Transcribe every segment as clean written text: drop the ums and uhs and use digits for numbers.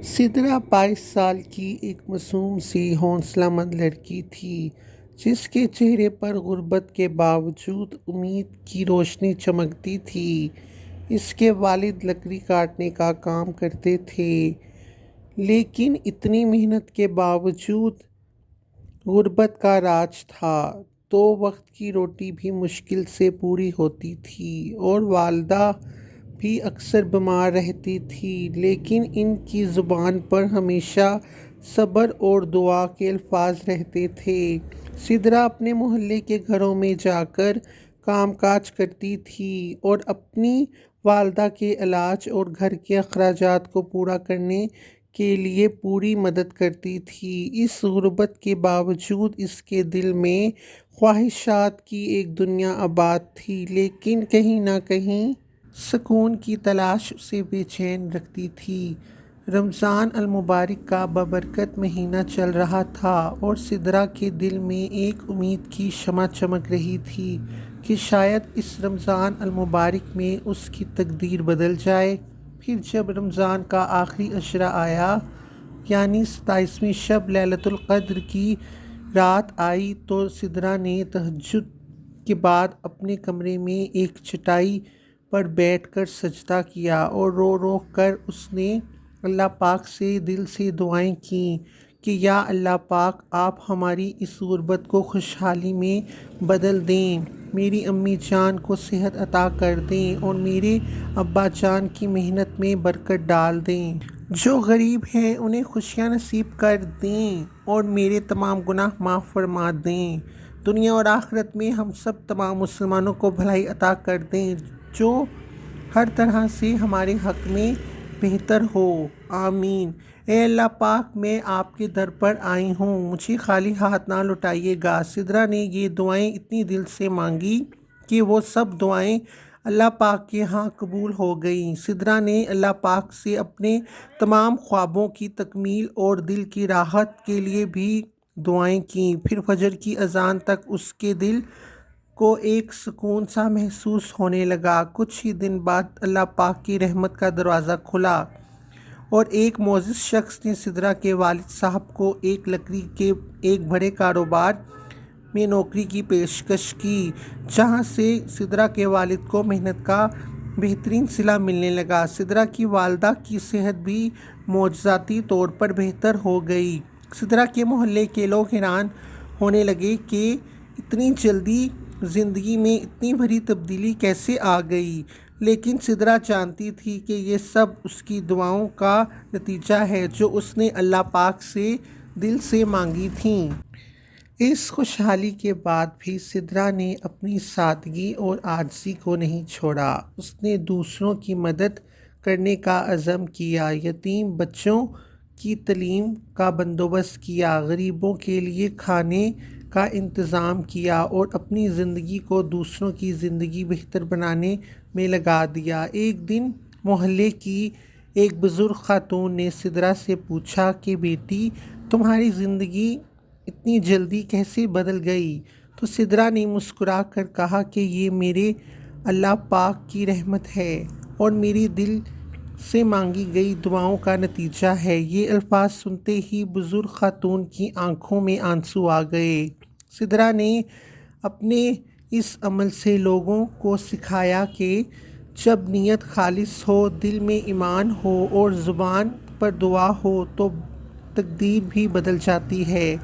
سدرا 22 سال کی ایک معصوم سی حوصلہ مند لڑکی تھی جس کے چہرے پر غربت کے باوجود امید کی روشنی چمکتی تھی۔ اس کے والد لکڑی کاٹنے کا کام کرتے تھے، لیکن اتنی محنت کے باوجود غربت کا راج تھا تو وقت کی روٹی بھی مشکل سے پوری ہوتی تھی اور والدہ بھی اکثر بیمار رہتی تھی، لیکن ان کی زبان پر ہمیشہ صبر اور دعا کے الفاظ رہتے تھے۔ سدرا اپنے محلے کے گھروں میں جا کر کام کاج کرتی تھی اور اپنی والدہ کے علاج اور گھر کے اخراجات کو پورا کرنے کے لیے پوری مدد کرتی تھی۔ اس غربت کے باوجود اس کے دل میں خواہشات کی ایک دنیا آباد تھی، لیکن کہیں نہ کہیں سکون کی تلاش اسے بے چین رکھتی تھی۔ رمضان المبارک کا بابرکت مہینہ چل رہا تھا اور سدرا کے دل میں ایک امید کی شمع چمک رہی تھی کہ شاید اس رمضان المبارک میں اس کی تقدیر بدل جائے۔ پھر جب رمضان کا آخری عشرہ آیا، یعنی 27ویں شب لیلۃ القدر کی رات آئی، تو سدرا نے تہجد کے بعد اپنے کمرے میں ایک چٹائی پر بیٹھ کر سجدہ کیا اور رو رو کر اس نے اللہ پاک سے دل سے دعائیں کیں کہ یا اللہ پاک، آپ ہماری اس غربت کو خوشحالی میں بدل دیں، میری امی جان کو صحت عطا کر دیں اور میرے ابا جان کی محنت میں برکت ڈال دیں، جو غریب ہیں انہیں خوشیاں نصیب کر دیں اور میرے تمام گناہ معاف فرما دیں، دنیا اور آخرت میں ہم سب تمام مسلمانوں کو بھلائی عطا کر دیں جو ہر طرح سے ہمارے حق میں بہتر ہو، آمین۔ اے اللہ پاک، میں آپ کے در پر آئی ہوں، مجھے خالی ہاتھ نہ لوٹائیے گا۔ سدرا نے یہ دعائیں اتنی دل سے مانگی کہ وہ سب دعائیں اللہ پاک کے ہاں قبول ہو گئیں۔ سدرا نے اللہ پاک سے اپنے تمام خوابوں کی تکمیل اور دل کی راحت کے لیے بھی دعائیں کیں۔ پھر فجر کی اذان تک اس کے دل کو ایک سکون سا محسوس ہونے لگا۔ کچھ ہی دن بعد اللہ پاک کی رحمت کا دروازہ کھلا اور ایک معزز شخص نے سدرا کے والد صاحب کو ایک لکڑی کے ایک بڑے کاروبار میں نوکری کی پیشکش کی، جہاں سے سدرا کے والد کو محنت کا بہترین صلہ ملنے لگا۔ سدرا کی والدہ کی صحت بھی معجزاتی طور پر بہتر ہو گئی۔ سدرا کے محلے کے لوگ حیران ہونے لگے کہ اتنی جلدی زندگی میں اتنی بڑی تبدیلی کیسے آ گئی، لیکن سدرا جانتی تھی کہ یہ سب اس کی دعاؤں کا نتیجہ ہے جو اس نے اللہ پاک سے دل سے مانگی تھیں۔ اس خوشحالی کے بعد بھی سدرا نے اپنی سادگی اور عاجزی کو نہیں چھوڑا۔ اس نے دوسروں کی مدد کرنے کا عزم کیا، یتیم بچوں کی تعلیم کا بندوبست کیا، غریبوں کے لیے کھانے کا انتظام کیا اور اپنی زندگی کو دوسروں کی زندگی بہتر بنانے میں لگا دیا۔ ایک دن محلے کی ایک بزرگ خاتون نے سدرا سے پوچھا کہ بیٹی، تمہاری زندگی اتنی جلدی کیسے بدل گئی؟ تو سدرا نے مسکرا کر کہا کہ یہ میرے اللہ پاک کی رحمت ہے اور میری دل سے مانگی گئی دعاؤں کا نتیجہ ہے۔ یہ الفاظ سنتے ہی بزرگ خاتون کی آنکھوں میں آنسو آ گئے۔ سدرا نے اپنے اس عمل سے لوگوں کو سکھایا کہ جب نیت خالص ہو، دل میں ایمان ہو اور زبان پر دعا ہو تو تقدیر بھی بدل جاتی ہے۔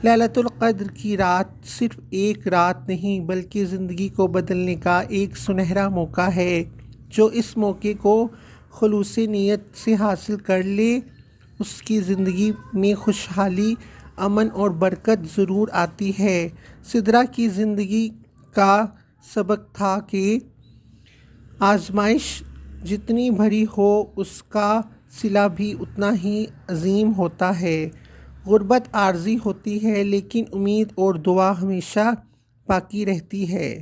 لیلۃ القدر کی رات صرف ایک رات نہیں بلکہ زندگی کو بدلنے کا ایک سنہرا موقع ہے۔ جو اس موقع کو خلوص نیت سے حاصل کر لے، اس کی زندگی میں خوشحالی، امن اور برکت ضرور آتی ہے۔ سدرا کی زندگی کا سبق تھا کہ آزمائش جتنی بڑی ہو، اس کا صلہ بھی اتنا ہی عظیم ہوتا ہے۔ غربت عارضی ہوتی ہے، لیکن امید اور دعا ہمیشہ باقی رہتی ہے۔